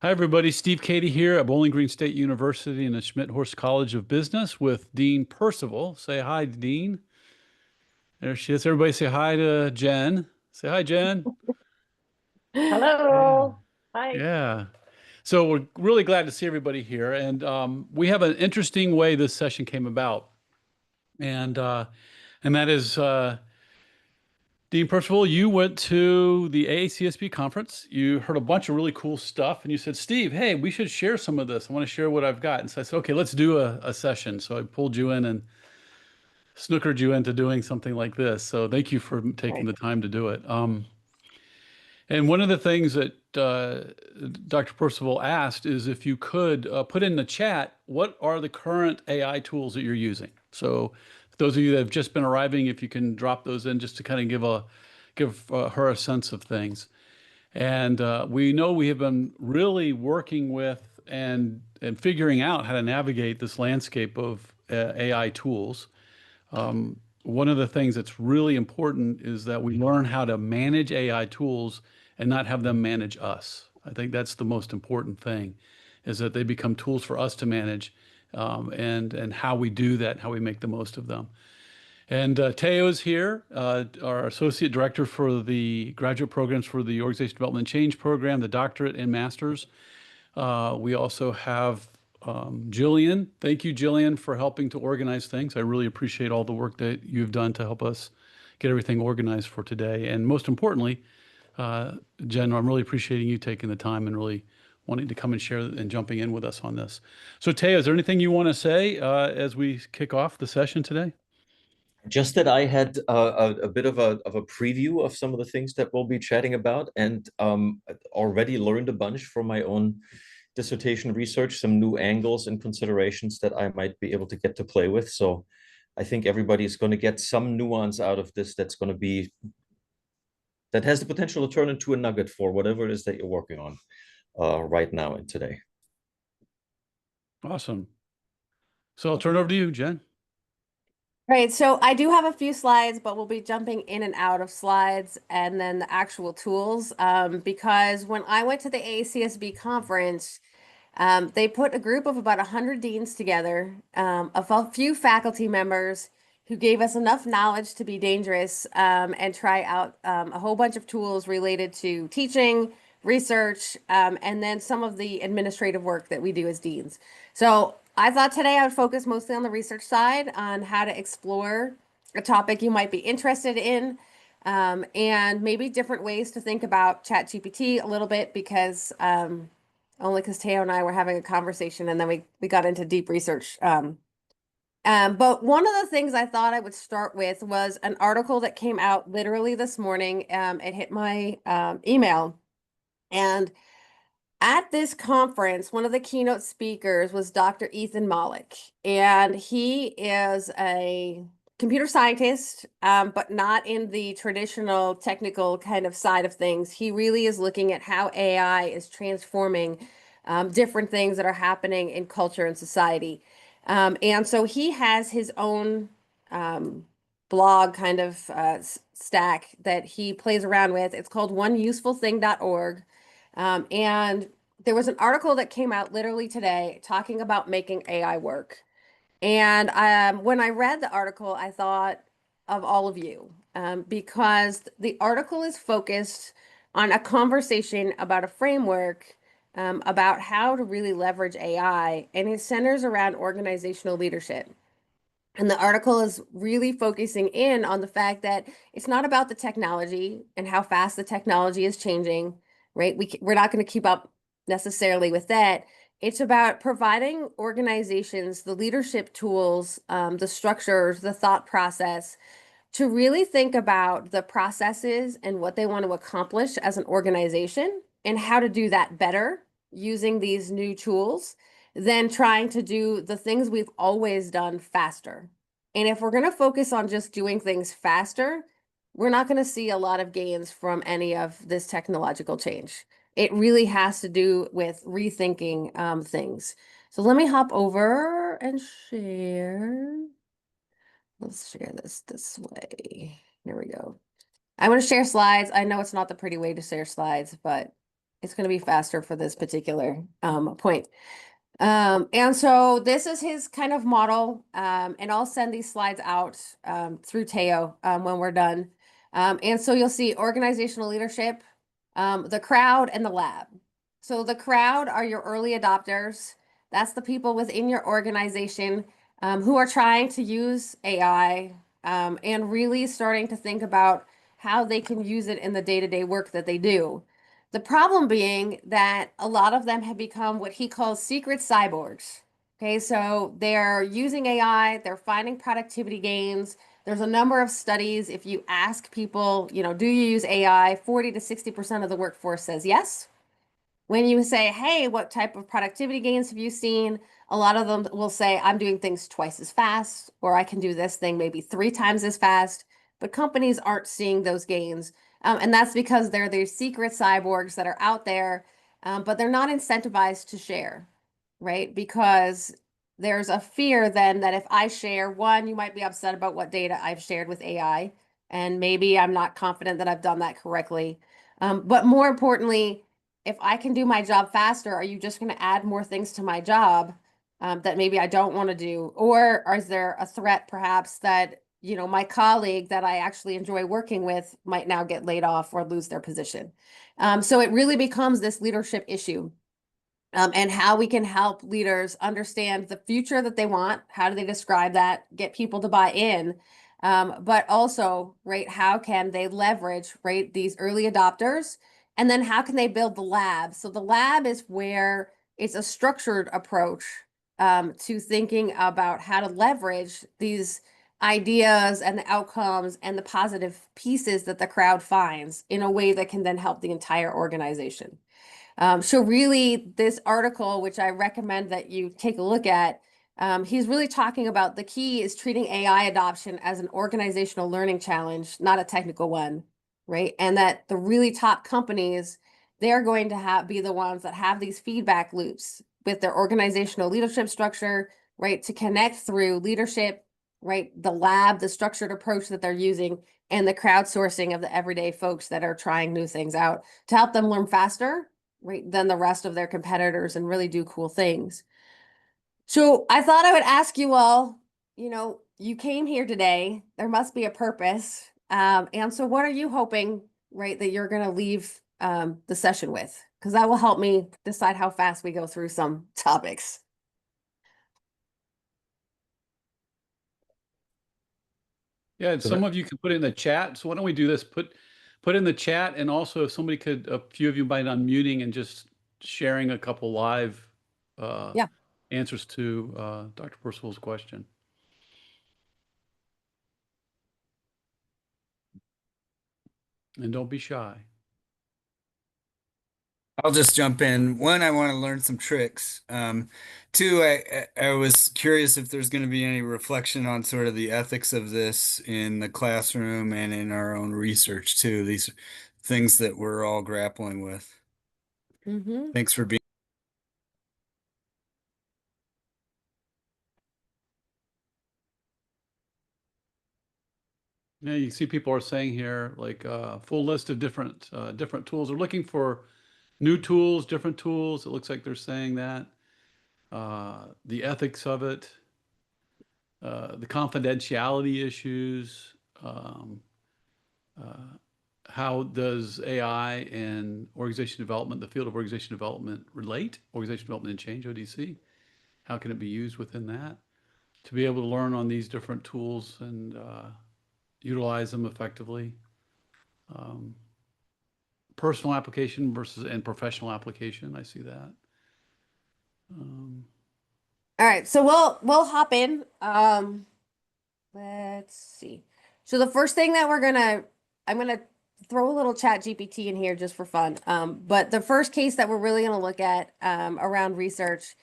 Hi, everybody. Steve Cady here at Bowling Green State University and the Schmidt-Horst College of Business with Dean Percival. Say hi, Dean. There she is. Everybody say hi to Jen. Say hi, Jen. Yeah. Hello. Hi. Yeah. So we're really glad to see everybody here. And we have an interesting way this session came about. And uh, and that is Dean Percival, you went to the AACSB conference. You heard a bunch of really cool stuff, and you said, Steve, hey, we should share some of this. I want to share what I've got. And so I said, okay, let's do a session. So I pulled you in and snookered you into doing something like this. So thank you for taking Right. the time to do it. And one of the things that Dr. Percival asked is if you could put in the chat, what are the current AI tools that you're using? So those of you that have just been arriving, if you can drop those in just to kind of give her a sense of things. And we know we have been really working with and figuring out how to navigate this landscape of AI tools. One of the things that's really important is that we learn how to manage AI tools and not have them manage us. I think that's the most important thing, is that they become tools for us to manage, and how we do that, how we make the most of them. And Teo's here, our associate director for the graduate programs for the Organization Development and Change program, the doctorate and master's. We also have Jillian. Thank you, Jillian, for helping to organize things. I really appreciate all the work that you've done to help us get everything organized for today. And most importantly, Jen, I'm really appreciating you taking the time and really wanting to come and share and jumping in with us on this. So, Teo, is there anything you want to say as we kick off the session today? Just that I had a bit of a preview of some of the things that we'll be chatting about, and already learned a bunch from my own dissertation research, some new angles and considerations that I might be able to get to play with. So I think everybody's going to get some nuance out of this that's going to be that has the potential to turn into a nugget for whatever it is that you're working on right now and today. Awesome. So I'll turn it over to you, Jen. Right. So I do have a few slides, but we'll be jumping in and out of slides and then the actual tools. Because when I went to the ACSB conference, they put a group of about 100 deans together, a few faculty members who gave us enough knowledge to be dangerous, and try out a whole bunch of tools related to teaching, research, and then some of the administrative work that we do as deans. So I thought today I would focus mostly on the research side, on how to explore a topic you might be interested in, and maybe different ways to think about ChatGPT a little bit because only because Teo and I were having a conversation and then we got into deep research. But one of the things I thought I would start with was an article that came out literally this morning. It hit my email. And at this conference, one of the keynote speakers was Dr. Ethan Malik. And he is a computer scientist, but not in the traditional technical kind of side of things. He really is looking at how AI is transforming different things that are happening in culture and society. And so he has his own blog kind of stack that he plays around with. It's called oneusefulthing.org. And there was an article that came out literally today talking about making AI work. And when I read the article, I thought of all of you, because the article is focused on a conversation about a framework, about how to really leverage AI, and it centers around organizational leadership. And the article is really focusing in on the fact that it's not about the technology and how fast the technology is changing, right? We're not going to keep up necessarily with that. It's about providing organizations the leadership tools, the structures, the thought process to really think about the processes and what they want to accomplish as an organization and how to do that better using these new tools than trying to do the things we've always done faster. And if we're going to focus on just doing things faster, we're not going to see a lot of gains from any of this technological change. It really has to do with rethinking things. So let me hop over and share. Let's share this way. There we go. I'm going to share slides. I know it's not the pretty way to share slides, but It's going to be faster for this particular point. And so this is his kind of model, and I'll send these slides out through Teo when we're done. And so you'll see organizational leadership, the crowd, and the lab. So the crowd are your early adopters. That's the people within your organization who are trying to use AI and really starting to think about how they can use it in the day-to-day work that they do. The problem being that a lot of them have become what he calls secret cyborgs. Okay, so they're using AI, they're finding productivity gains. There's a number of studies. If you ask people, do you use AI? 40 to 60% of the workforce says yes. When you say, hey, what type of productivity gains have you seen? A lot of them will say, I'm doing things twice as fast, or I can do this thing maybe 3 times as fast. But companies aren't seeing those gains. And that's because they're these secret cyborgs that are out there, but they're not incentivized to share, right? Because there's a fear then that if I share, one, you might be upset about what data I've shared with AI, and maybe I'm not confident that I've done that correctly. But more importantly, if I can do my job faster, are you just going to add more things to my job that maybe I don't want to do? Or is there a threat perhaps that, my colleague that I actually enjoy working with might now get laid off or lose their position? So it really becomes this leadership issue. And how we can help leaders understand the future that they want. How do they describe that? Get people to buy in. But also, right, how can they leverage, right, these early adopters? And then how can they build the lab? So the lab is where it's a structured approach to thinking about how to leverage these ideas and the outcomes and the positive pieces that the crowd finds in a way that can then help the entire organization. So really, this article, which I recommend that you take a look at, he's really talking about the key is treating AI adoption as an organizational learning challenge, not a technical one, right? And that the really top companies, they're going to be the ones that have these feedback loops with their organizational leadership structure, right? To connect through leadership, right? The lab, the structured approach that they're using, and the crowdsourcing of the everyday folks that are trying new things out to help them learn faster, right, than the rest of their competitors and really do cool things. So I thought I would ask you all, you came here today, there must be a purpose. And so what are you hoping, right, that you're going to leave the session with? Because that will help me decide how fast we go through some topics. Yeah, and some of you can put it in the chat. So why don't we do this? Put in the chat, and also if somebody could, a few of you mind unmuting and just sharing a couple live Yeah. answers to Dr. Percival's question. And don't be shy. I'll just jump in. One, I want to learn some tricks. Two, I was curious if there's going to be any reflection on sort of the ethics of this in the classroom and in our own research too. These things that we're all grappling with. Mm-hmm. Thanks for being. Yeah, you see people are saying here, like full list of different tools. They're looking for new tools, different tools. It looks like they're saying that. The ethics of it, the confidentiality issues, how does AI and organization development, the field of organization development relate? Organization development and change, ODC. How can it be used within that? To be able to learn on these different tools and utilize them effectively. Personal application versus and professional application. I see that. All right, so we'll hop in. Let's see. So the first thing that I'm gonna throw a little chat GPT in here just for fun. But the first case that we're really gonna look at around research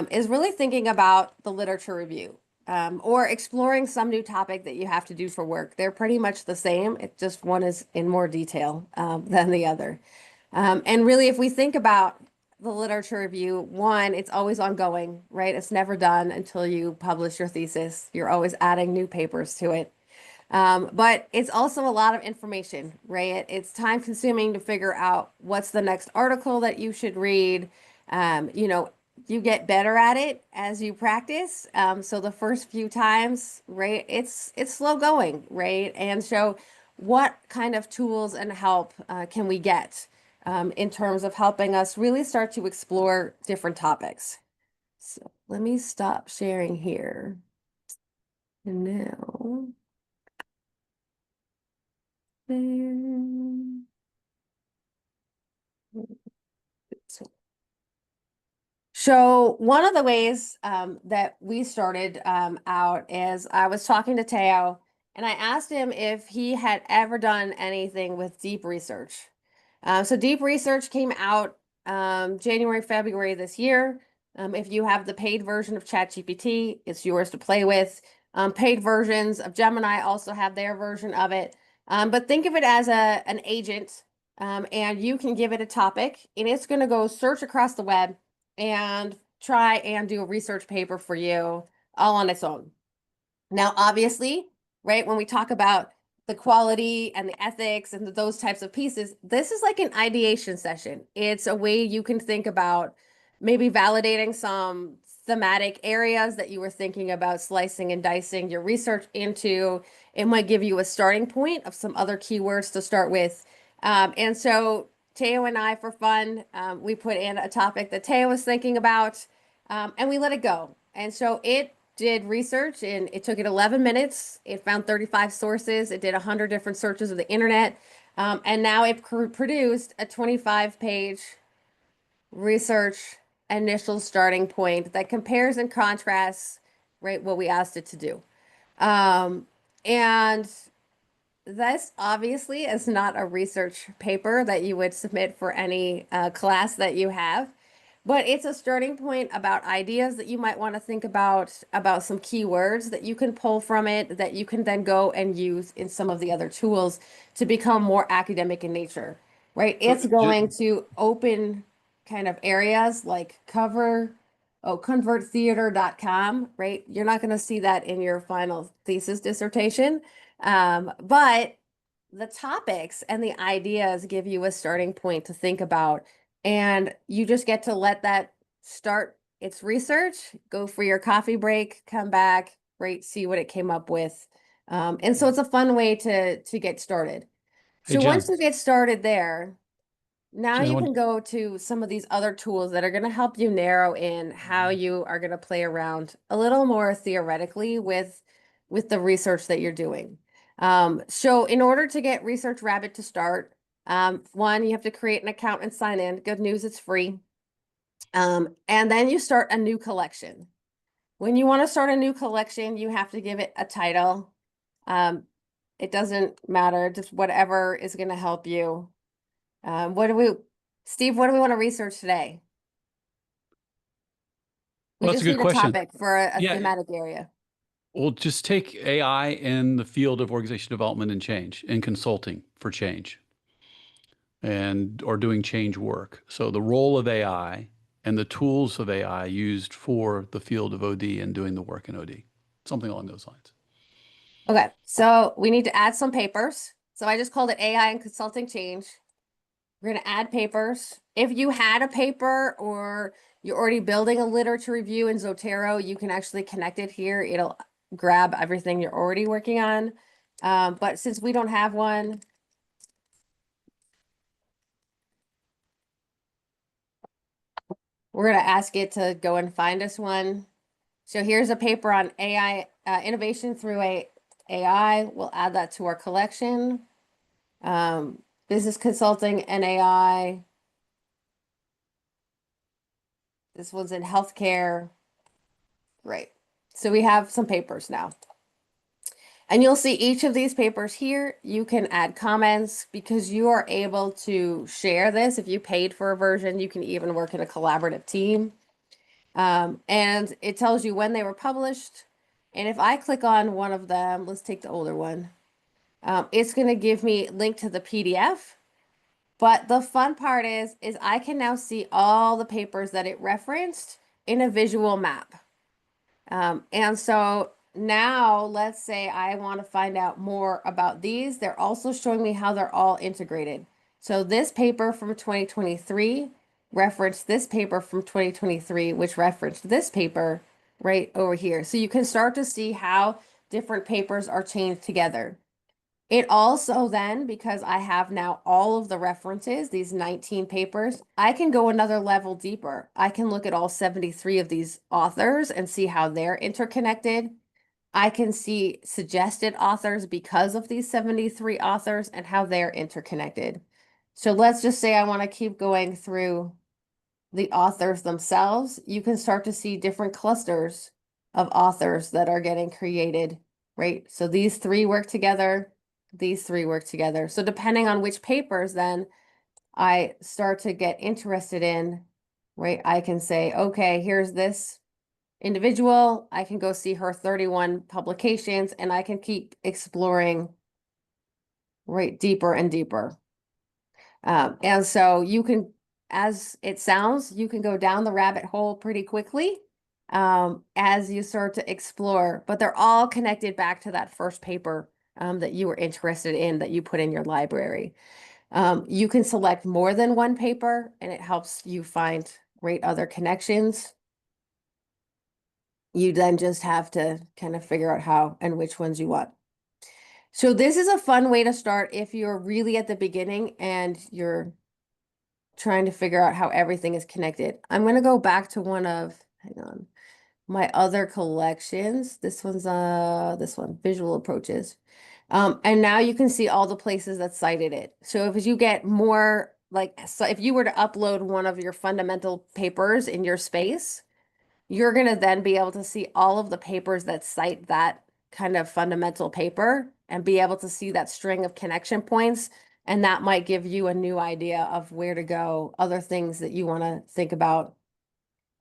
is really thinking about the literature review or exploring some new topic that you have to do for work. They're pretty much the same. It just one is in more detail than the other. And really, if we think about the literature review, one, it's always ongoing, right? It's never done until you publish your thesis. You're always adding new papers to it. But it's also a lot of information, right? It's time consuming to figure out what's the next article that you should read. You know, you get better at it as you practice. So the first few times, right, it's slow going, right? And so what kind of tools and help can we get in terms of helping us really start to explore different topics? So let me stop sharing here. And now. There. So one of the ways that we started out is I was talking to Teo and I asked him if he had ever done anything with deep research. So deep research came out January, February this year. If you have the paid version of ChatGPT, it's yours to play with. Paid versions of Gemini also have their version of it. But think of it as an agent, and you can give it a topic, and it's going to go search across the web and try and do a research paper for you all on its own. Now, obviously, right, when we talk about the quality and the ethics and those types of pieces, this is like an ideation session. It's a way you can think about maybe validating some thematic areas that you were thinking about slicing and dicing your research into. It might give you a starting point of some other keywords to start with. And so Teo and I, for fun, we put in a topic that Teo was thinking about, and we let it go. And so it did research, and it took it 11 minutes. It found 35 sources. It did 100 different searches of the internet. And now it produced a 25-page research initial starting point that compares and contrasts, right, what we asked it to do. And this obviously is not a research paper that you would submit for any class that you have, but it's a starting point about ideas that you might want to think about some keywords that you can pull from it that you can then go and use in some of the other tools to become more academic in nature, right? It's going to open kind of areas like converttheater.com, right? You're not going to see that in your final thesis dissertation. But the topics and the ideas give you a starting point to think about, and you just get to let that start its research, go for your coffee break, come back, right, see what it came up with. And so it's a fun way to get started. Hey, So Jen. once you get started there, now Jen, you what- can go to some of these other tools that are going to help you narrow in how you are going to play around a little more theoretically with the research that you're doing. So in order to get Research Rabbit to start, one, you have to create an account and sign in. Good news, it's free. And then you start a new collection. When you want to start a new collection, you have to give it a title. It doesn't matter, just whatever is going to help you. Steve, what do we want to research today? We Well, that's just a good need a question. topic for a Yeah. thematic area. We'll just take AI in the field of organization development and change, in consulting for change, or doing change work. So the role of AI and the tools of AI used for the field of OD and doing the work in OD, something along those lines. Okay, so we need to add some papers. So I just called it AI and consulting change. We're going to add papers. If you had a paper or you're already building a literature review in Zotero, you can actually connect it here. It'll grab everything you're already working on. But since we don't have one, we're going to ask it to go and find us one. So here's a paper on AI, innovation through AI. We'll add that to our collection. Business consulting and AI. This one's in healthcare. Great. So we have some papers now. And you'll see each of these papers here. You can add comments because you are able to share this. If you paid for a version, you can even work in a collaborative team. And it tells you when they were published. And if I click on one of them, let's take the older one. It's going to give me a link to the PDF. But the fun part is I can now see all the papers that it referenced in a visual map. And so now let's say I want to find out more about these. They're also showing me how they're all integrated. So this paper from 2023 referenced this paper from 2023, which referenced this paper right over here. So you can start to see how different papers are chained together. It also then, because I have now all of the references, these 19 papers, I can go another level deeper. I can look at all 73 of these authors and see how they're interconnected. I can see suggested authors because of these 73 authors and how they're interconnected. So let's just say I want to keep going through the authors themselves. You can start to see different clusters of authors that are getting created, right? So these three work together, these three work together. So depending on which papers then I start to get interested in, right? I can say, okay, here's this individual. I can go see her 31 publications and I can keep exploring right deeper and deeper. And so you can, as it sounds, you can go down the rabbit hole pretty quickly as you start to explore, but they're all connected back to that first paper that you were interested in that you put in your library. You can select more than one paper and it helps you find great other connections. You then just have to kind of figure out how and which ones you want. So this is a fun way to start if you're really at the beginning and you're trying to figure out how everything is connected. I'm going to go back to one of, hang on, my other collections. This one, visual approaches. And now you can see all the places that cited it. So if you get more, like, so if you were to upload one of your fundamental papers in your space, you're going to then be able to see all of the papers that cite that kind of fundamental paper and be able to see that string of connection points. And that might give you a new idea of where to go, other things that you want to think about,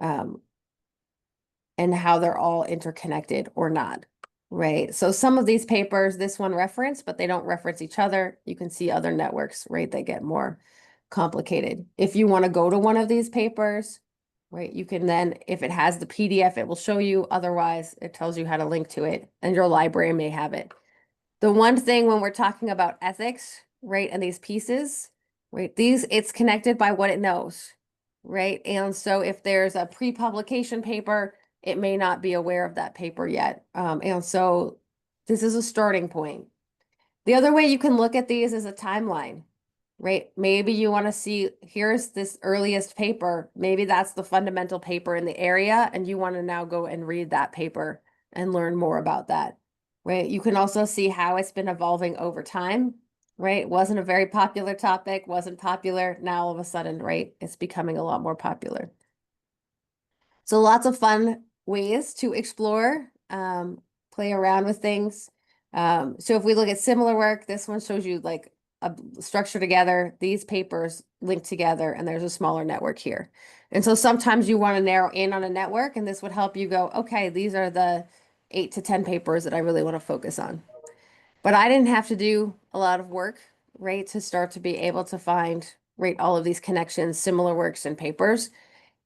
and how they're all interconnected or not, right? So some of these papers, this one reference, but they don't reference each other. You can see other networks, right? They get more complicated. If you want to go to one of these papers, right, you can then, if it has the PDF, it will show you. Otherwise, it tells you how to link to it, and your library may have it. The one thing when we're talking about ethics, right, and these pieces, right, it's connected by what it knows, right? And so if there's a pre-publication paper, it may not be aware of that paper yet. And so this is a starting point. The other way you can look at these is a timeline, right? Maybe you want to see, here's this earliest paper. Maybe that's the fundamental paper in the area, and you want to now go and read that paper and learn more about that, right? You can also see how it's been evolving over time, right? It wasn't a very popular topic, wasn't popular. Now all of a sudden, right, it's becoming a lot more popular. So lots of fun ways to explore, play around with things. So if we look at similar work, this one shows you like a structure together, these papers linked together, and there's a smaller network here. And so sometimes you want to narrow in on a network, and this would help you go, okay, these are the 8 to 10 papers that I really want to focus on. But I didn't have to do a lot of work, right, to start to be able to find, right, all of these connections, similar works and papers.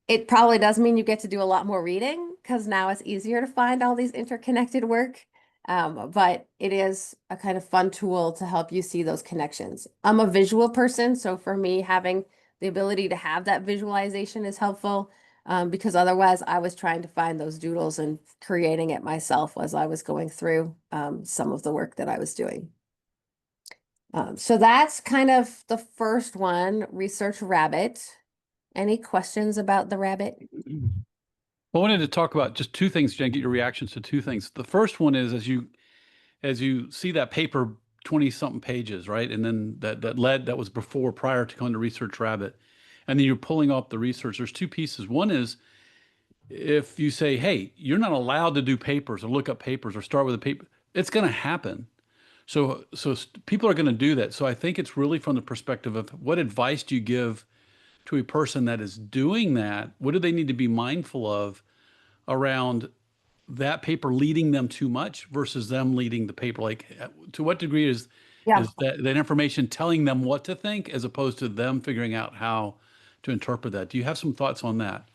It probably does mean you get to do a lot more reading because now it's easier to find all these interconnected work. But it is a kind of fun tool to help you see those connections. I'm a visual person, so for me, having the ability to have that visualization is helpful, because otherwise I was trying to find those doodles and creating it myself as I was going through some of the work that I was doing. So that's kind of the first one, Research Rabbit. Any questions about the rabbit? I wanted to talk about just two things, Jen, get your reactions to two things. The first one is as you see that paper, 20 something pages, right? And then that was prior to going to Research Rabbit. And then you're pulling up the research. There's two pieces. One is if you say, hey, you're not allowed to do papers or look up papers or start with a paper, it's going to happen. So people are going to do that. So I think it's really from the perspective of what advice do you give to a person that is doing that? What do they need to be mindful of around that paper leading them too much versus them leading the paper? Like, to what degree is that information telling them what to think as opposed to them figuring out how to interpret that? Do you have some thoughts on that?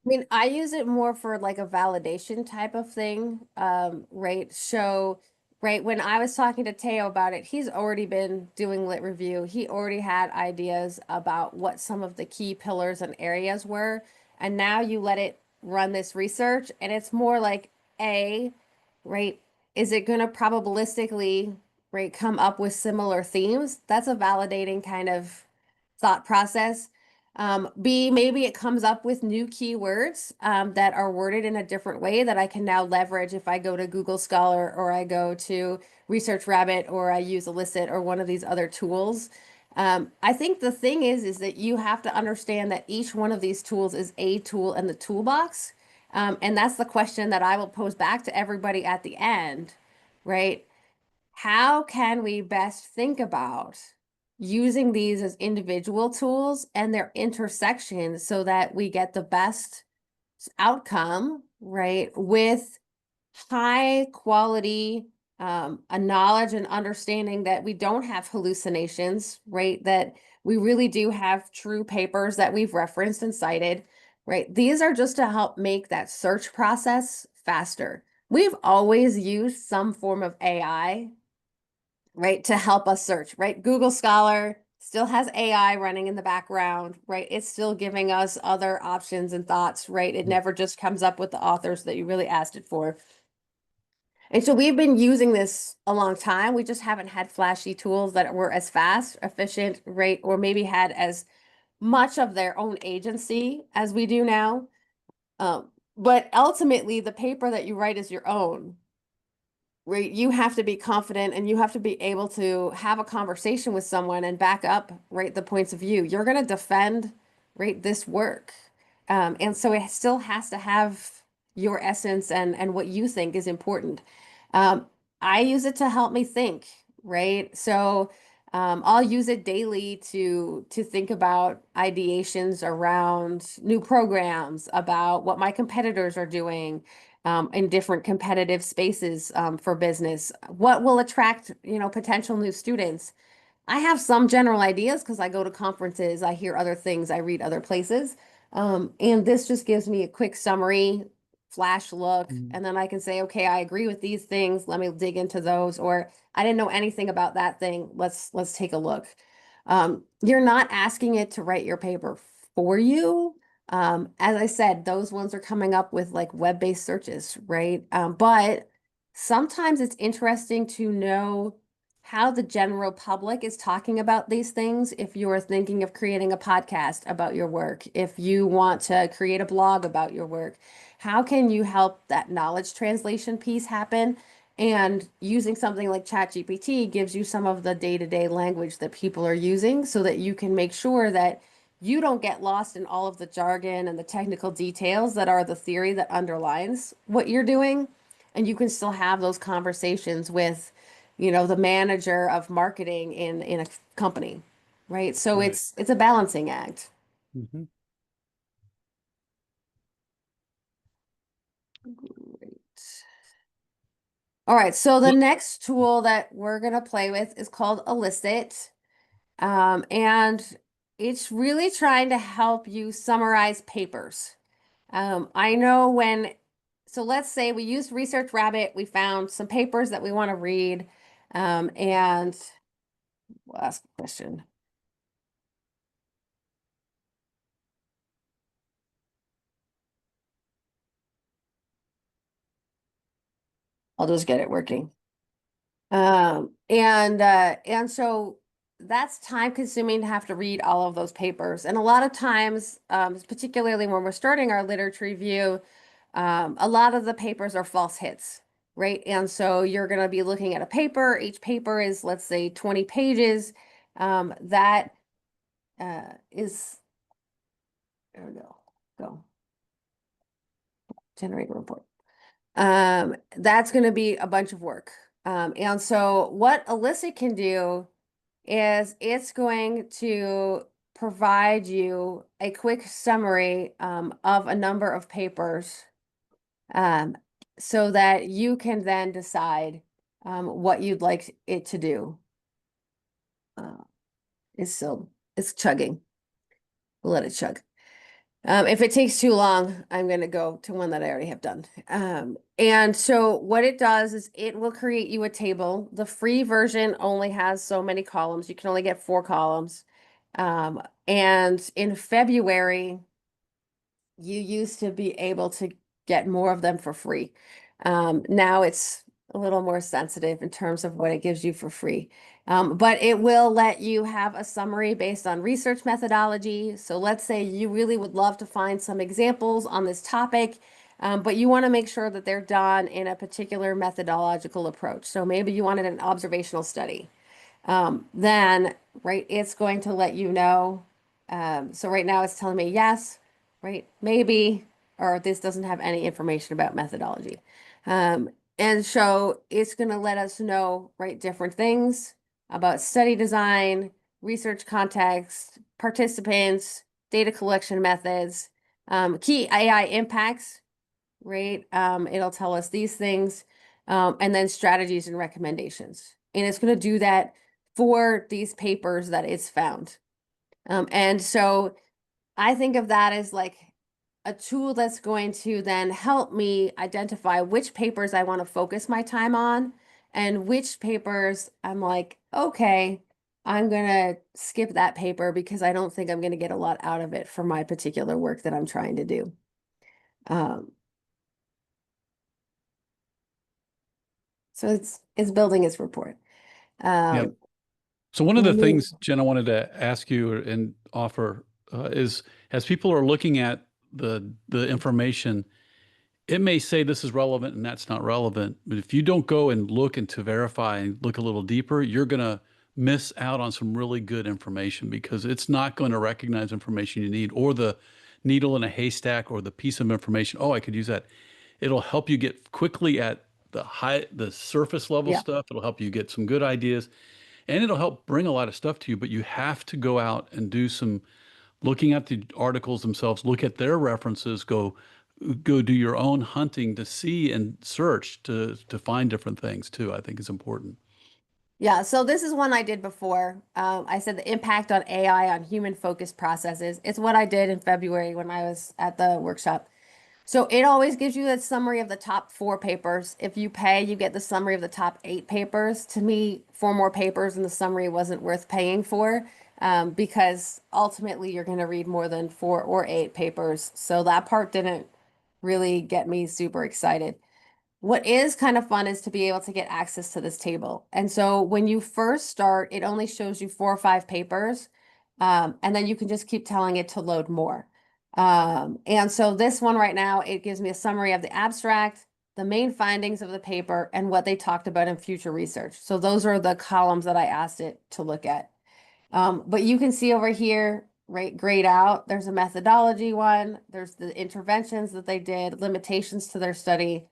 I mean, I use it more for like a validation type of thing. Right. So, right, when I was talking to Teo about it, he's already been doing lit review. He already had ideas about what some of the key pillars and areas were. And now you let it run this research, and it's more like A, right? Is it going to probabilistically, right, come up with similar themes? That's a validating kind of thought process. B, maybe it comes up with new keywords that are worded in a different way that I can now leverage if I go to Google Scholar or I go to Research Rabbit or I use Elicit or one of these other tools. I think the thing is that you have to understand that each one of these tools is a tool in the toolbox. And that's the question that I will pose back to everybody at the end, right? How can we best think about using these as individual tools and their intersections so that we get the best outcome, right, with high quality a knowledge and understanding that we don't have hallucinations, right? That we really do have true papers that we've referenced and cited, right? These are just to help make that search process faster. We've always used some form of AI, right, to help us search, right? Google Scholar still has AI running in the background, right? It's still giving us other options and thoughts, right? It never just comes up with the authors that you really asked it for. And so we've been using this a long time. We just haven't had flashy tools that were as fast, efficient, right? Or maybe had as much of their own agency as we do now. But ultimately, the paper that you write is your own, right? You have to be confident and you have to be able to have a conversation with someone and back up, right, the points of view. You're going to defend, right, this work. And so it still has to have your essence and what you think is important. Um, I use it to help me think, right? So I'll use it daily to think about ideations around new programs, about what my competitors are doing, in different competitive spaces for business. What will attract, potential new students? I have some general ideas because I go to conferences, I hear other things, I read other places. And this just gives me a quick summary, flash look, and then I can say, okay, I agree with these things. Let me dig into those. Or I didn't know anything about that thing. Let's take a look. You're not asking it to write your paper for you. As I said, those ones are coming up with like web-based searches, right? But sometimes it's interesting to know how the general public is talking about these things. If you're thinking of creating a podcast about your work, if you want to create a blog about your work, how can you help that knowledge translation piece happen? And using something like ChatGPT gives you some of the day-to-day language that people are using so that you can make sure that you don't get lost in all of the jargon and the technical details that are the theory that underlines what you're doing. And you can still have those conversations with, the manager of marketing in a company, right? So Right. it's a balancing act. Mhm. Great. All right, so the Well, next tool that we're gonna play with is called Elicit. And it's really trying to help you summarize papers. I know so let's say we used Research Rabbit, we found some papers that we want to read, and we'll ask a question. I'll just get it working. And so that's time consuming to have to read all of those papers. And a lot of times, particularly when we're starting our literature review, a lot of the papers are false hits, right? And so you're going to be looking at a paper. Each paper is, let's say, 20 pages. That is, there we go, go, generate a report. That's going to be a bunch of work. And so what Elicit can do is it's going to provide you a quick summary of a number of papers so that you can then decide what you'd like it to do. It's chugging. We'll let it chug. If it takes too long, I'm going to go to one that I already have done. And so what it does is it will create you a table. The free version only has so many columns. You can only get 4 columns. And in February, you used to be able to get more of them for free. Now it's a little more sensitive in terms of what it gives you for free. But it will let you have a summary based on research methodology. So let's say you really would love to find some examples on this topic, but you want to make sure that they're done in a particular methodological approach. So maybe you wanted an observational study. Then, right, it's going to let you know. So right now it's telling me yes, right, maybe, or this doesn't have any information about methodology. And so it's going to let us know, right, different things about study design, research context, participants, data collection methods, key AI impacts, right? It'll tell us these things, and then strategies and recommendations. And it's going to do that for these papers that it's found. And so I think of that as like a tool that's going to then help me identify which papers I want to focus my time on and which papers I'm like, okay, I'm going to skip that paper because I don't think I'm going to get a lot out of it for my particular work that I'm trying to do. So it's building its report. Yep. So one of the let me- things, Jen, I wanted to ask you and offer is as people are looking at the information, it may say this is relevant and that's not relevant. But if you don't go and look and to verify and look a little deeper, you're going to miss out on some really good information because it's not going to recognize information you need or the needle in a haystack or the piece of information. Oh, I could use that. It'll help you get quickly at the surface level Yeah. stuff. It'll help you get some good ideas and it'll help bring a lot of stuff to you, but you have to go out and do some looking at the articles themselves, look at their references, go do your own hunting to see and search to find different things too, I think is important. Yeah, so this is one I did before. I said the impact on AI on human focused processes. It's what I did in February when I was at the workshop. So it always gives you a summary of the top 4 papers. If you pay, you get the summary of the top 8 papers. To me, 4 more papers in the summary wasn't worth paying for, because ultimately you're going to read more than 4 or 8 papers. So that part didn't really get me super excited. What is kind of fun is to be able to get access to this table. And so when you first start, it only shows you 4 or 5 papers, and then you can just keep telling it to load more. And so this one right now, it gives me a summary of the abstract, the main findings of the paper, and what they talked about in future research. So those are the columns that I asked it to look at. But you can see over here, right, grayed out, there's a methodology one, there's the interventions that they did, limitations to their study.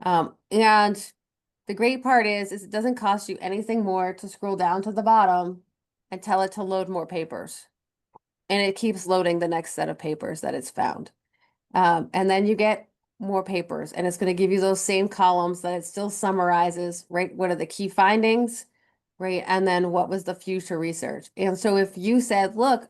And the great part is it doesn't cost you anything more to scroll down to the bottom and tell it to load more papers. And it keeps loading the next set of papers that it's found. And then you get more papers, and it's going to give you those same columns that it still summarizes, right? What are the key findings, right? And then what was the future research? And so if you said, look,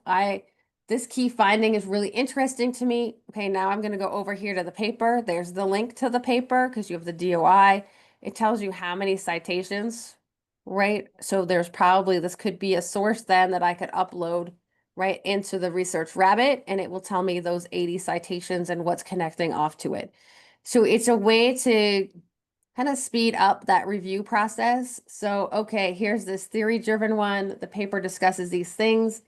this key finding is really interesting to me. Okay, now I'm going to go over here to the paper. There's the link to the paper because you have the DOI. It tells you how many citations, right? So there's probably, this could be a source then that I could upload right into the research rabbit, and it will tell me those 80 citations and what's connecting off to it. So it's a way to kind of speed up that review process. So, okay, here's this theory-driven one. The paper discusses these things.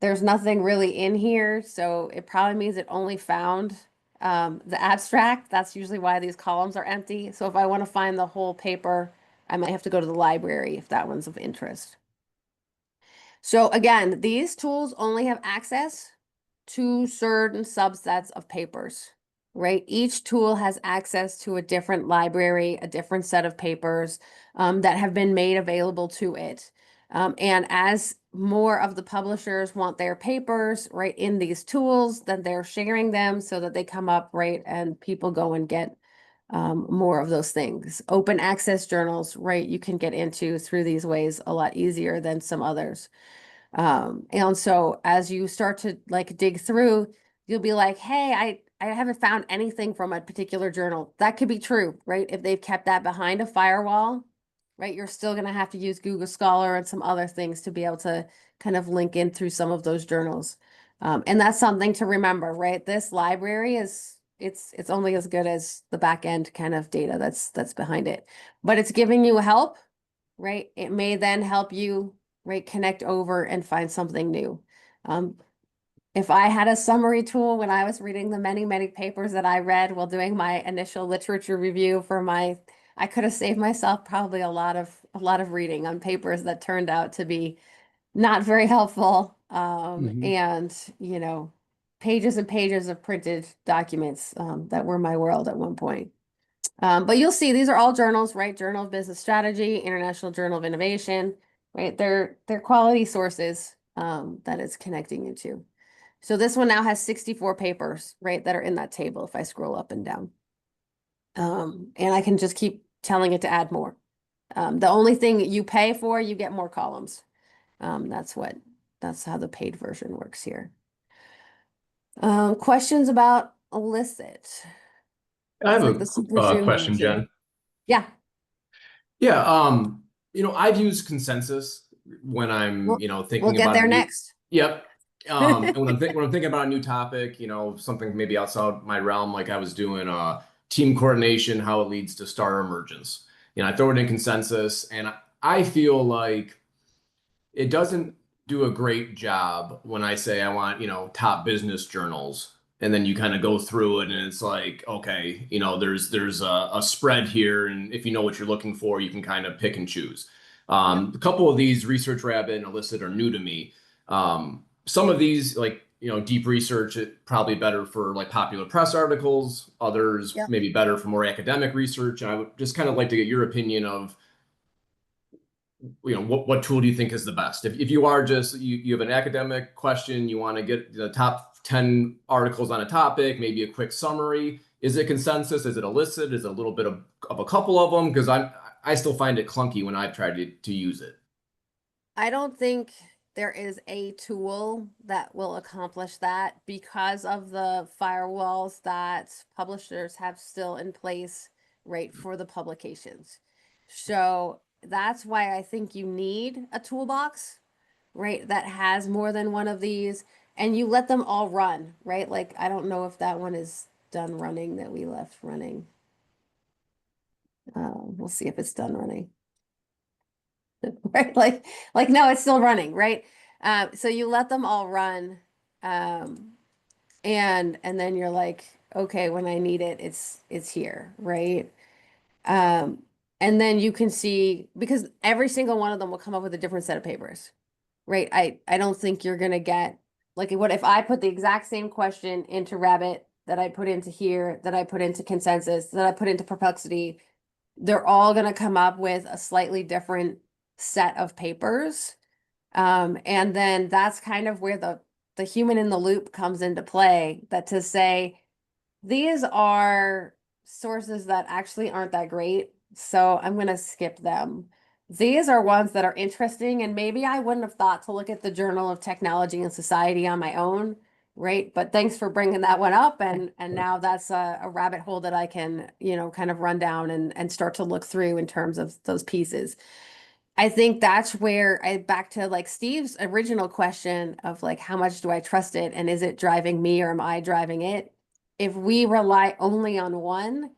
There's nothing really in here, so it probably means it only found the abstract. That's usually why these columns are empty. So if I want to find the whole paper, I might have to go to the library if that one's of interest. So again, these tools only have access to certain subsets of papers, right? Each tool has access to a different library, a different set of papers that have been made available to it. And as more of the publishers want their papers right in these tools, then they're sharing them so that they come up right and people go and get more of those things. Open access journals, right? You can get into through these ways a lot easier than some others. And so as you start to like dig through, you'll be like, hey, I haven't found anything from a particular journal. That could be true, right? If they've kept that behind a firewall, right, you're still going to have to use Google Scholar and some other things to be able to kind of link in through some of those journals. And that's something to remember, right? This library it's only as good as the back end kind of data that's behind it. But it's giving you help, right? It may then help you, right, connect over and find something new. If I had a summary tool when I was reading the many, many papers that I read while doing my initial literature review for I could have saved myself probably a lot of reading on papers that turned out to be not very helpful. And pages and pages of printed documents that were my world at one point. But you'll see these are all journals, right? Journal of Business Strategy, International Journal of Innovation, right? They're quality sources that it's connecting you to. So this one now has 64 papers, right, that are in that table if I scroll up and down. And I can just keep telling it to add more. The only thing you pay for, you get more columns. That's how the paid version works here. Questions about Elicit? I have It's like the super zoom question, version. Jen. Yeah. Yeah, I've used consensus when I'm, We'll thinking we'll get about there a new, next. yep. And when I'm thinking about a new topic, something maybe outside my realm, like I was doing team coordination, how it leads to star emergence. I throw it in consensus, and I feel like it doesn't do a great job when I say I want, top business journals. And then you kind of go through it and it's like, okay, there's a spread here. And if you know what you're looking for, you can kind of pick and choose. A couple of these, Research Rabbit and Elicit, are new to me. Some of these, like, deep research, it probably better for like popular press articles. Others Yep. maybe better for more academic research. And I would just kind of like to get your opinion of, what tool do you think is the best? If you are just, you have an academic question, you want to get the top 10 articles on a topic, maybe a quick summary. Is it consensus? Is it Elicit? Is it a little bit of a couple of them? Because I still find it clunky when I've tried to use it. I don't think there is a tool that will accomplish that because of the firewalls that publishers have still in place, right, for the publications. So that's why I think you need a toolbox, right, that has more than one of these, and you let them all run, right? Like, I don't know if that one is done running that we left running. We'll see if it's done running. Right, like no, it's still running, right? So you let them all run, and then you're like, okay, when I need it, it's here, right? And then you can see, because every single one of them will come up with a different set of papers, right? I don't think you're gonna get, like, what if I put the exact same question into Rabbit that I put into here, that I put into Consensus, that I put into Perplexity, they're all gonna come up with a slightly different set of papers. And then that's kind of where the human in the loop comes into play, that to say, these are sources that actually aren't that great, so I'm gonna skip them. These are ones that are interesting, and maybe I wouldn't have thought to look at the Journal of Technology and Society on my own, right? But thanks for bringing that one up, and now that's a rabbit hole that I can, kind of run down and start to look through in terms of those pieces. I think that's where back to like Steve's original question of like, how much do I trust it? And is it driving me or am I driving it? If we rely only on one,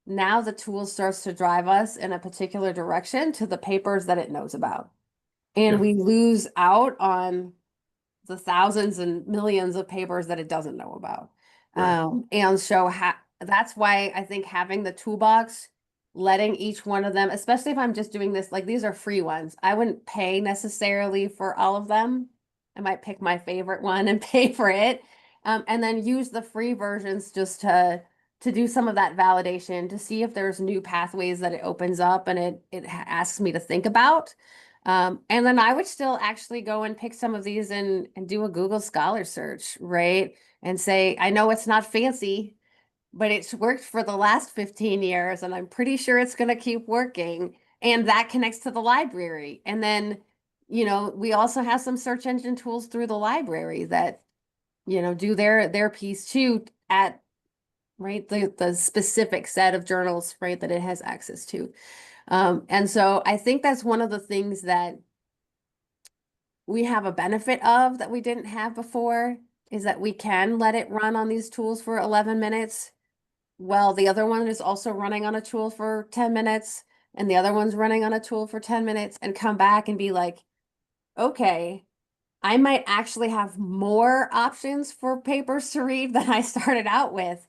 now the tool starts to drive us in a particular direction to the papers that it knows about. And Yeah. we lose out on the thousands and millions of papers that it doesn't know about. Right. And so that's why I think having the toolbox, letting each one of them, especially if I'm just doing this, like these are free ones. I wouldn't pay necessarily for all of them. I might pick my favorite one and pay for it. And then use the free versions just to do some of that validation, to see if there's new pathways that it opens up and it asks me to think about. And then I would still actually go and pick some of these and do a Google Scholar search, right? And say, I know it's not fancy, but it's worked for the last 15 years, and I'm pretty sure it's going to keep working. And that connects to the library. And then, we also have some search engine tools through the library that, do their piece too at right the specific set of journals, right, that it has access to. And so I think that's one of the things that we have a benefit of that we didn't have before, is that we can let it run on these tools for 11 minutes. Well, the other one is also running on a tool for 10 minutes, and the other one's running on a tool for 10 minutes, and come back and be like, okay, I might actually have more options for papers to read than I started out with.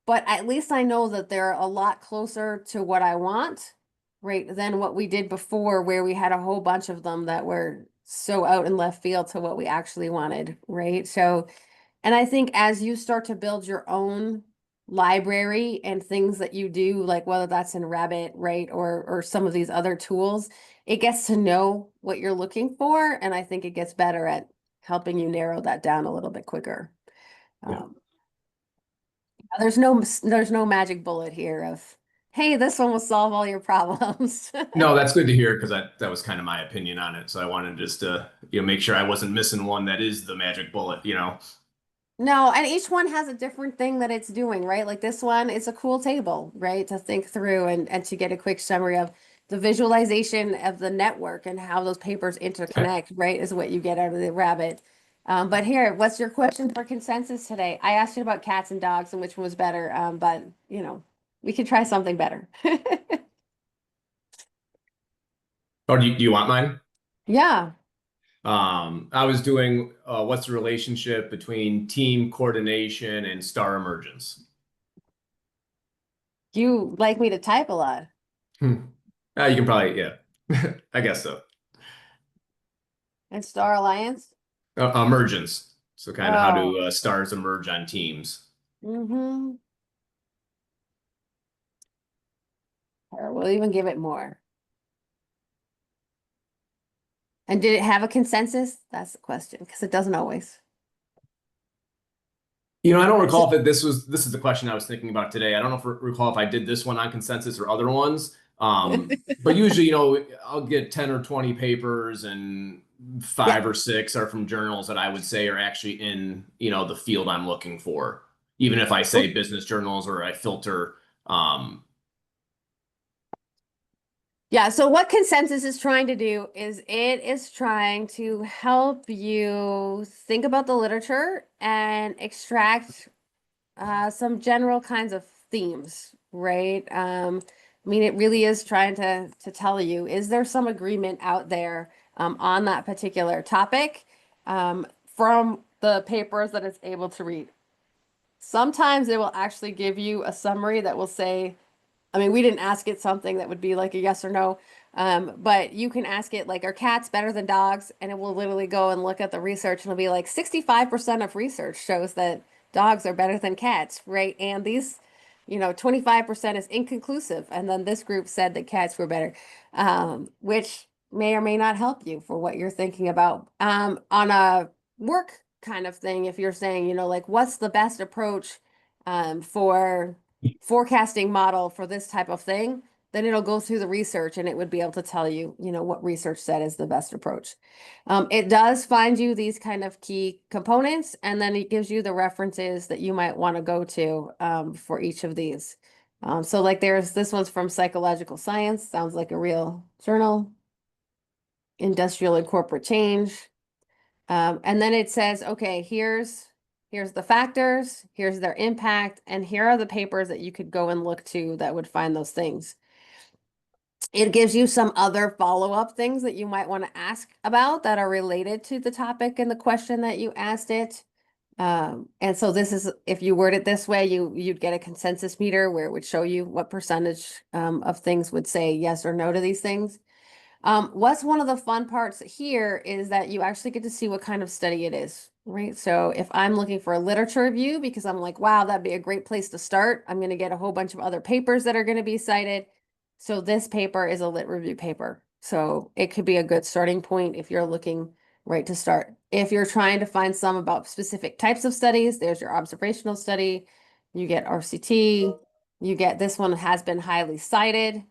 But at least I know that they're a lot closer to what I want, right, than what we did before, where we had a whole bunch of them that were so out in left field to what we actually wanted, right? So, and I think as you start to build your own library and things that you do, like whether that's in Rabbit, right, or some of these other tools, it gets to know what you're looking for, and I think it gets better at helping you narrow that down a little bit quicker. Yeah. There's no magic bullet here of, hey, this one will solve all your problems. No, that's good to hear because that was kind of my opinion on it. So I wanted just to make sure I wasn't missing one that is the magic bullet. No, and each one has a different thing that it's doing, right? Like this one is a cool table, right? To think through and to get a quick summary of the visualization of the network and how those papers interconnect, right? Is what you get out of the Rabbit. But here, what's your question for consensus today? I asked you about cats and dogs and which one was better, but we could try something better. Or do you want mine? Yeah. I was doing what's the relationship between team coordination and star emergence? You like me to type a lot. You can probably, yeah, I guess so. And Star Alliance? Emergence. So kind of how Oh. do stars emerge on teams? Mm-hmm. Or we'll even give it more. And did it have a consensus? That's the question, because it doesn't always. I don't recall if this is the question I was thinking about today. I don't know if recall if I did this one on consensus or other ones. But usually, I'll get 10 or 20 papers and 5 or 6 are from journals that I would say are actually in, the field I'm looking for. Even if I say business journals or I filter, Yeah, so what consensus is trying to do is it is trying to help you think about the literature and extract some general kinds of themes, right? I mean, it really is trying to tell you, is there some agreement out there on that particular topic from the papers that it's able to read? Sometimes it will actually give you a summary that will say, I mean, we didn't ask it something that would be like a yes or no, but you can ask it like, are cats better than dogs? And it will literally go and look at the research and it'll be like 65% of research shows that dogs are better than cats, right? And these, 25% is inconclusive. And then this group said that cats were better, which may or may not help you for what you're thinking about. On a work kind of thing, if you're saying, like, what's the best approach for forecasting model for this type of thing, then it'll go through the research and it would be able to tell you, what research said is the best approach. It does find you these kind of key components, and then it gives you the references that you might want to go to for each of these. So like this one's from Psychological Science, sounds like a real journal. Industrial and Corporate Change. And then it says, okay, here's the factors, here's their impact, and here are the papers that you could go and look to that would find those things. It gives you some other follow-up things that you might want to ask about that are related to the topic and the question that you asked it. And so this is, if you word it this way, you'd get a consensus meter where it would show you what percentage of things would say yes or no to these things. What's one of the fun parts here is that you actually get to see what kind of study it is, right? So if I'm looking for a literature review because I'm like, wow, that'd be a great place to start, I'm going to get a whole bunch of other papers that are going to be cited. So this paper is a lit review paper. So it could be a good starting point if you're looking right to start. If you're trying to find some about specific types of studies, there's your observational study, you get RCT, you get this one has been highly cited.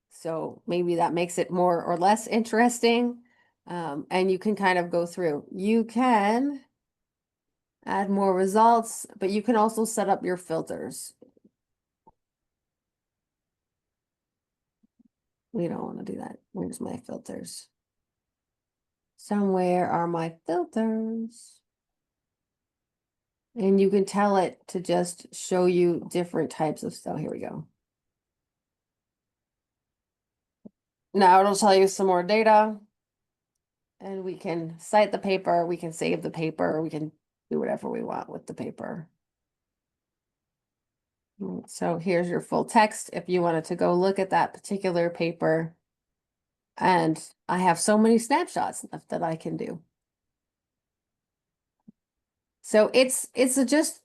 So maybe that makes it more or less interesting. And you can kind of go through. You can add more results, but you can also set up your filters. We don't want to do that. Where's my filters? Somewhere are my filters. And you can tell it to just show you different types of stuff. Here we go. Now it'll tell you some more data. And we can cite the paper, we can save the paper, we can do whatever we want with the paper. So here's your full text if you wanted to go look at that particular paper. And I have so many snapshots that I can do. So it's just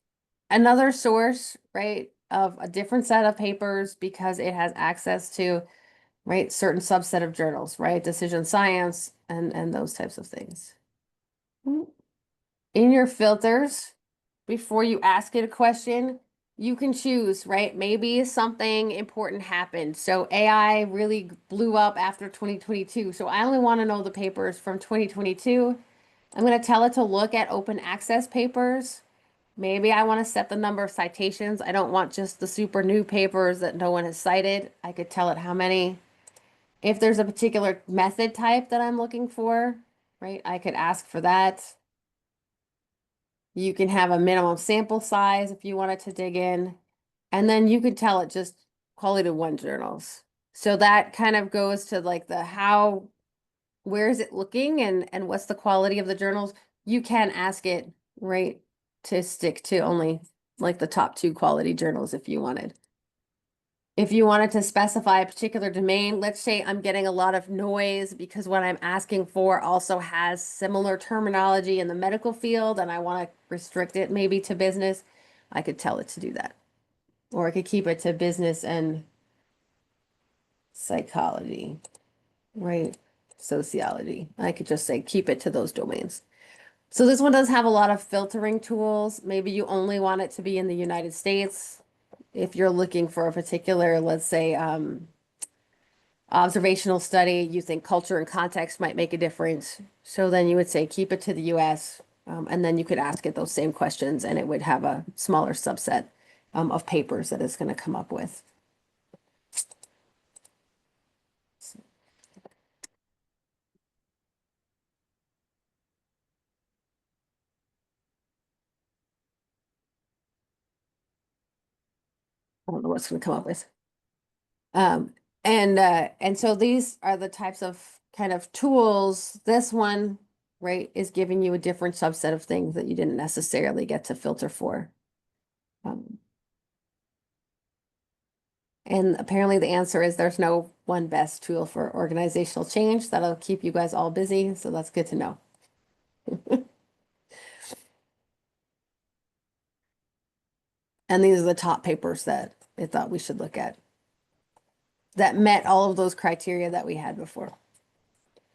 another source, right, of a different set of papers because it has access to, right, certain subset of journals, right, decision science and those types of things. In your filters, before you ask it a question, you can choose, right? Maybe something important happened. So AI really blew up after 2022. So I only want to know the papers from 2022. I'm going to tell it to look at open access papers. Maybe I want to set the number of citations. I don't want just the super new papers that no one has cited. I could tell it how many. If there's a particular method type that I'm looking for, right, I could ask for that. You can have a minimum sample size if you wanted to dig in. And then you could tell it just quality one journals. So that kind of goes to like the how, where is it looking and what's the quality of the journals? You can ask it, right, to stick to only like the top 2 quality journals if you wanted. If you wanted to specify a particular domain, let's say I'm getting a lot of noise because what I'm asking for also has similar terminology in the medical field and I want to restrict it maybe to business, I could tell it to do that. Or I could keep it to business and psychology, right? Sociology. I could just say keep it to those domains. So this one does have a lot of filtering tools. Maybe you only want it to be in the United States. If you're looking for a particular, let's say, observational study, you think culture and context might make a difference. So then you would say keep it to the US, and then you could ask it those same questions and it would have a smaller subset of papers that it's going to come up with. I don't know what it's going to come up with. And so these are the types of kind of tools. This one, right, is giving you a different subset of things that you didn't necessarily get to filter for. And apparently the answer is there's no one best tool for organizational change. That'll keep you guys all busy, so that's good to know. And these are the top papers that I thought we should look at that met all of those criteria that we had before.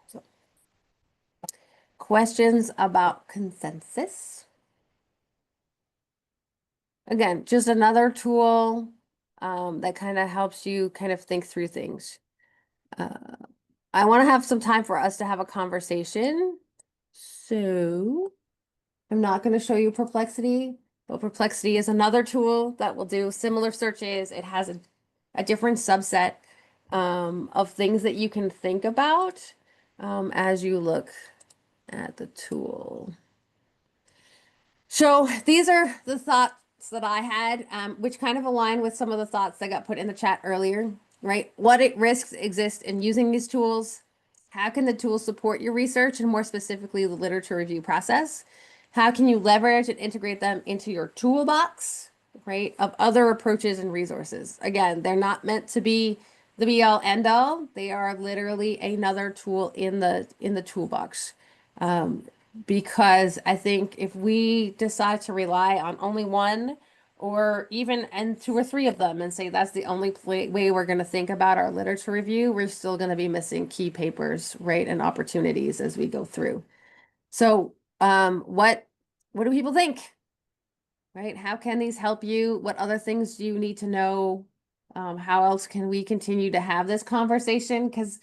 So, questions about consensus? Again, just another tool that kind of helps you kind of think through things. I want to have some time for us to have a conversation. So I'm not going to show you Perplexity, but Perplexity is another tool that will do similar searches. It has a different subset of things that you can think about as you look at the tool. So these are the thoughts that I had, which kind of align with some of the thoughts that got put in the chat earlier, right? What risks exist in using these tools? How can the tools support your research and more specifically the literature review process? How can you leverage and integrate them into your toolbox, right, of other approaches and resources? Again, they're not meant to be the be all end all. They are literally another tool in the toolbox. Because I think if we decide to rely on only one or even and 2 or 3 of them and say that's the only way we're going to think about our literature review, we're still going to be missing key papers, right, and opportunities as we go through. So what do people think, right? How can these help you? What other things do you need to know? How else can we continue to have this conversation? Because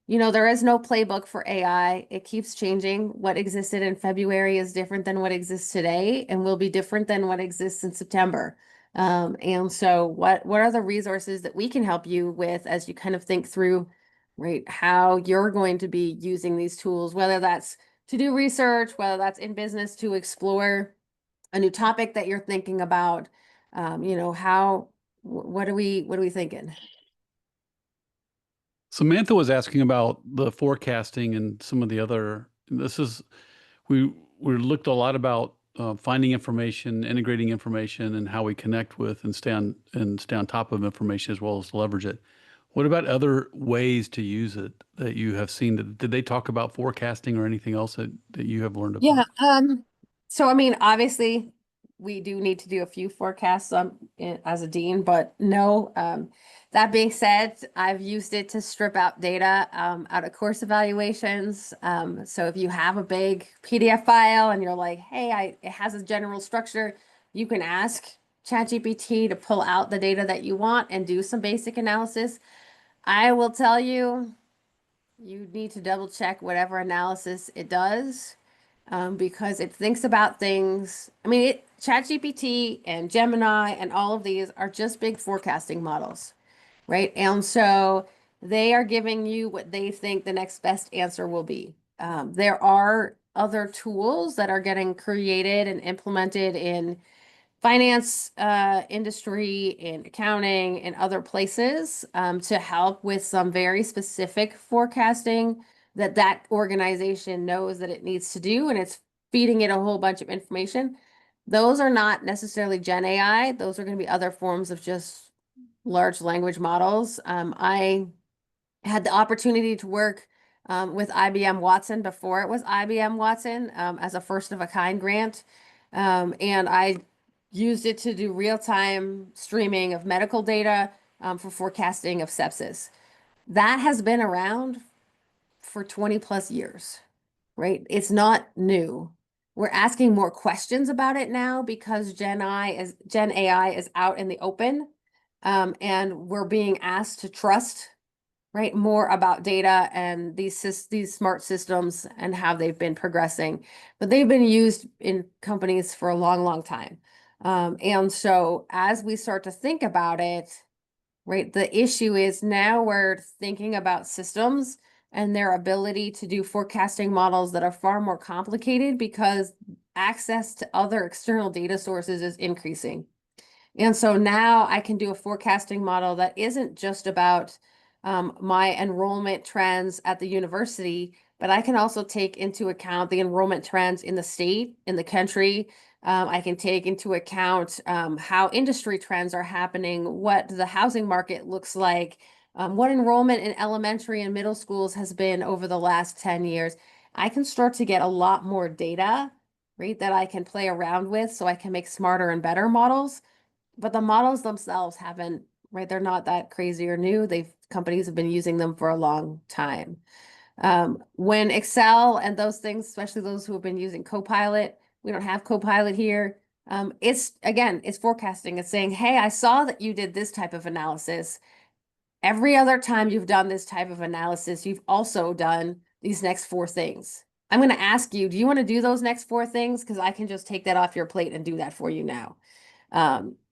there is no playbook for AI. It keeps changing. What existed in February is different than what exists today and will be different than what exists in September. And so what are the resources that we can help you with as you kind of think through, right, how you're going to be using these tools, whether that's to do research, whether that's in business to explore a new topic that you're thinking about, what are we thinking? Samantha was asking about the forecasting and some of the other, we looked a lot about finding information, integrating information, and how we connect with and stay on top of information as well as leverage it. What about other ways to use it that you have seen? Did they talk about forecasting or anything else that you have learned about? Yeah, so I mean, obviously, we do need to do a few forecasts as a dean, but no. That being said, I've used it to strip out data out of course evaluations. So if you have a big PDF file and you're like, hey, it has a general structure, you can ask ChatGPT to pull out the data that you want and do some basic analysis. I will tell you, you need to double check whatever analysis it does, because it thinks about things. I mean, ChatGPT and Gemini and all of these are just big forecasting models, right? And so they are giving you what they think the next best answer will be. There are other tools that are getting created and implemented in finance industry, in accounting, and other places to help with some very specific forecasting that organization knows that it needs to do, and it's feeding it a whole bunch of information. Those are not necessarily Gen AI. Those are going to be other forms of just large language models. I had the opportunity to work with IBM Watson before it was IBM Watson as a first of a kind grant. And I used it to do real-time streaming of medical data for forecasting of sepsis. That has been around for 20 plus years, right? It's not new. We're asking more questions about it now because Gen AI is out in the open, and we're being asked to trust, right, more about data and these smart systems and how they've been progressing. But they've been used in companies for a long, long time. And so as we start to think about it, right, the issue is now we're thinking about systems and their ability to do forecasting models that are far more complicated because access to other external data sources is increasing. And so now I can do a forecasting model that isn't just about my enrollment trends at the university, but I can also take into account the enrollment trends in the state, in the country. I can take into account how industry trends are happening, what the housing market looks like, what enrollment in elementary and middle schools has been over the last 10 years. I can start to get a lot more data, right, that I can play around with so I can make smarter and better models. But the models themselves haven't, right? They're not that crazy or new. Companies have been using them for a long time. When Excel and those things, especially those who have been using Copilot, we don't have Copilot here. It's forecasting. It's saying, hey, I saw that you did this type of analysis. Every other time you've done this type of analysis, you've also done these next 4 things. I'm going to ask you, do you want to do those next 4 things? Because I can just take that off your plate and do that for you now.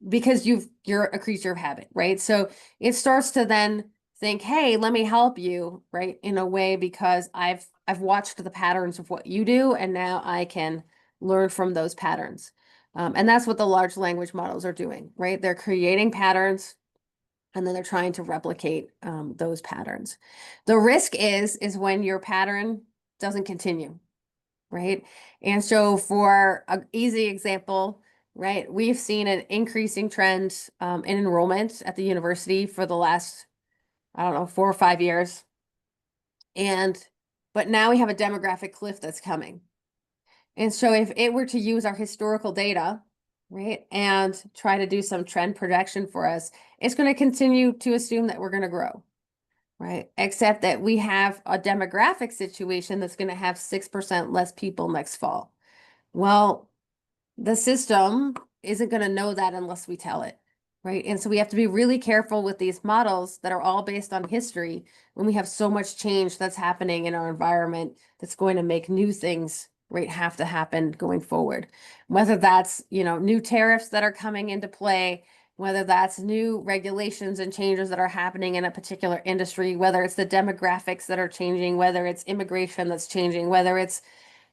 Because you're a creature of habit, right? So it starts to then think, hey, let me help you, right, in a way, because I've watched the patterns of what you do, and now I can learn from those patterns. And that's what the large language models are doing, right? They're creating patterns, and then they're trying to replicate those patterns. The risk is when your pattern doesn't continue, right? And so for an easy example, right, we've seen an increasing trend in enrollment at the university for the last, I don't know, 4 or 5 years. But now we have a demographic cliff that's coming. And so if it were to use our historical data, right, and try to do some trend projection for us, it's going to continue to assume that we're going to grow, right? Except that we have a demographic situation that's going to have 6% less people next fall. Well, the system isn't going to know that unless we tell it. right? And so we have to be really careful with these models that are all based on history when we have so much change that's happening in our environment that's going to make new things, right, have to happen going forward. Whether that's, new tariffs that are coming into play, whether that's new regulations and changes that are happening in a particular industry, whether it's the demographics that are changing, whether it's immigration that's changing, whether it's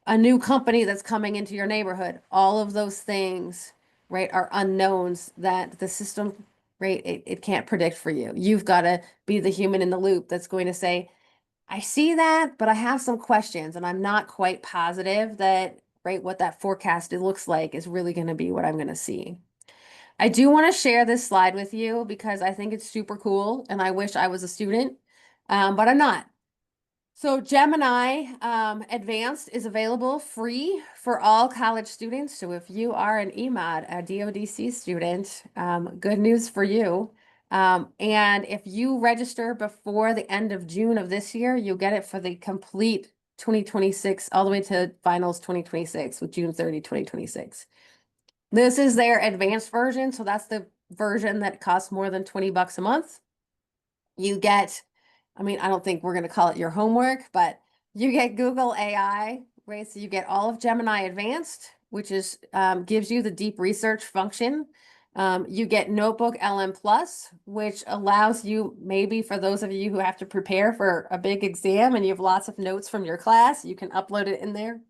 a new company that's coming into your neighborhood, all of those things, right, are unknowns that the system, right, it can't predict for you. You've got to be the human in the loop that's going to say, I see that, but I have some questions and I'm not quite positive that, right, what that forecast looks like is really going to be what I'm going to see. I do want to share this slide with you because I think it's super cool and I wish I was a student, but I'm not. So Gemini Advanced is available free for all college students. So if you are an EMOD, a D.ODC student, good news for you. And if you register before the end of June of this year, you'll get it for the complete 2026, all the way to finals 2026 with June 30, 2026. This is their advanced version. So that's the version that costs more than 20 bucks a month. You get, I don't think we're going to call it your homework, but you get Google AI, right? So you get all of Gemini Advanced, which is gives you the deep research function. You get Notebook LM Plus, which allows you, maybe for those of you who have to prepare for a big exam and you have lots of notes from your class, you can upload it in there.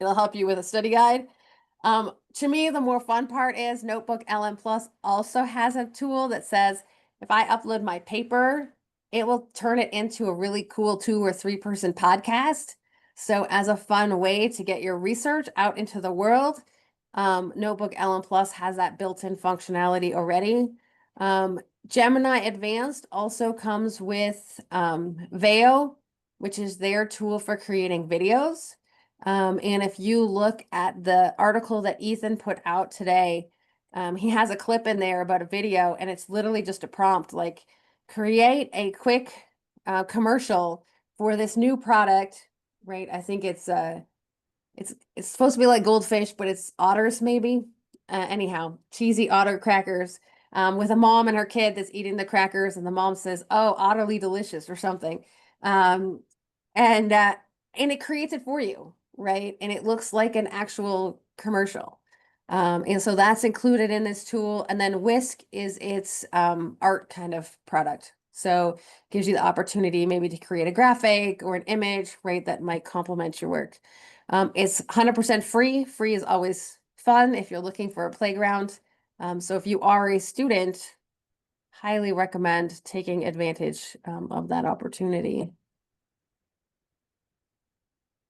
It'll help you with a study guide. To me, the more fun part is Notebook LM Plus also has a tool that says, if I upload my paper, it will turn it into a really cool 2 or 3 person podcast. So as a fun way to get your research out into the world, Notebook LM Plus has that built-in functionality already. Gemini Advanced also comes with Veo, which is their tool for creating videos. And if you look at the article that Ethan put out today, he has a clip in there about a video, and it's literally just a prompt like, create a quick commercial for this new product, right? I think it's supposed to be like goldfish, but it's otters maybe. Anyhow, cheesy otter crackers with a mom and her kid that's eating the crackers, and the mom says, "Oh, utterly delicious" or something, and it creates it for you, right? And it looks like an actual commercial. And so that's included in this tool. And then Whisk is its art kind of product. So gives you the opportunity maybe to create a graphic or an image, right, that might complement your work. It's 100% free. Free is always fun if you're looking for a playground. So if you are a student, highly recommend taking advantage of that opportunity.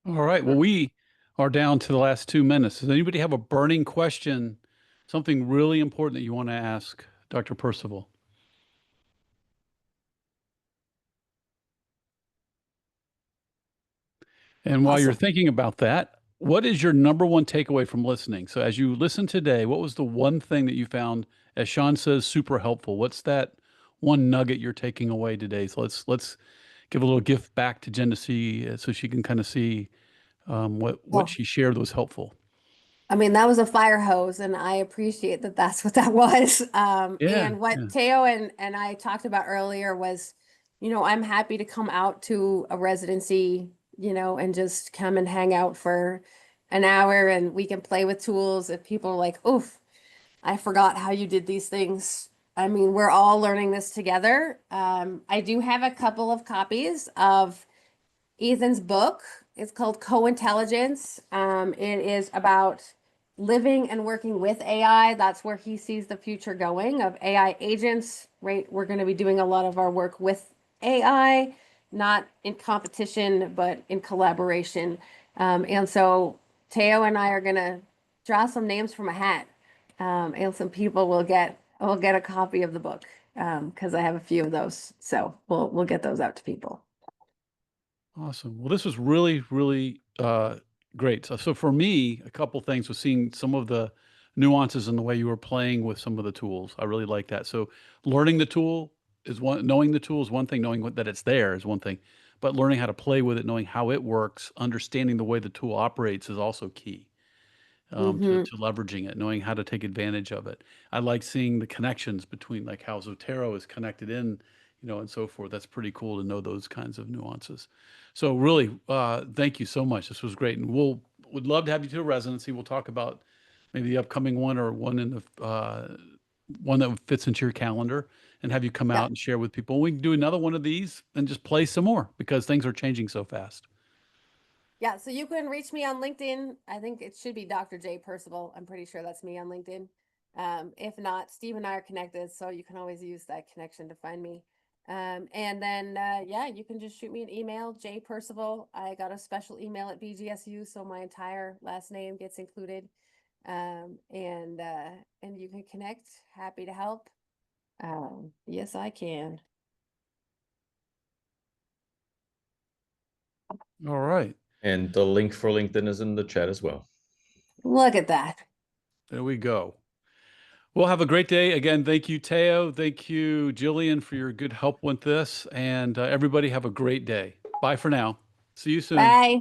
All right. Well, we are down to the last 2 minutes. Does anybody have a burning question, something really important that you want to ask Dr. Percival? And while you're Awesome. thinking about that, what is your number one takeaway from listening? So as you listen today, what was the one thing that you found, as Sean says, super helpful? What's that one nugget you're taking away today? So let's give a little gift back to Jen to see, so she can kind of see what Well, she shared was helpful. that was a fire hose, and I appreciate that that's what that was. Yeah, And what yeah. Teo and I talked about earlier was, I'm happy to come out to a residency, and just come and hang out for an hour, and we can play with tools. If people are like, oof, I forgot how you did these things. We're all learning this together. I do have a couple of copies of Ethan's book. It's called Co-Intelligence. It is about living and working with AI. That's where he sees the future going, of AI agents, right? We're going to be doing a lot of our work with AI, not in competition, but in collaboration. And so Teo and I are going to draw some names from a hat, and some people will get a copy of the book, because I have a few of those. So we'll get those out to people. Awesome. Well, this was really, really great. So for me, a couple things was seeing some of the nuances in the way you were playing with some of the tools. I really like that. So learning the tool is one, knowing the tool is one thing, knowing that it's there is one thing, but learning how to play with it, knowing how it works, understanding the way the tool operates is also key. to leveraging it, knowing how to take advantage of it. I like seeing the connections between like how Zotero is connected in, and so forth. That's pretty cool to know those kinds of nuances. So really, thank you so much. This was great. And would love to have you to a residency. We'll talk about maybe the upcoming one or one in the, one that fits into your calendar and have you come Yeah. out and share with people. We can do another one of these and just play some more because things are changing so fast. Yeah, so you can reach me on LinkedIn. I think it should be Dr. J Percival. I'm pretty sure that's me on LinkedIn. If not, Steve and I are connected, so you can always use that connection to find me. And then, yeah, you can just shoot me an email, J Percival. I got a special email at BGSU, so my entire last name gets included. And you can connect. Happy to help. Yes, I can. All right. And the link for LinkedIn is in the chat as well. Look at that. There we go. Well, have a great day. Again, thank you, Teo. Thank you, Jillian, for your good help with this. And everybody have a great day. Bye for now. See you soon. Bye.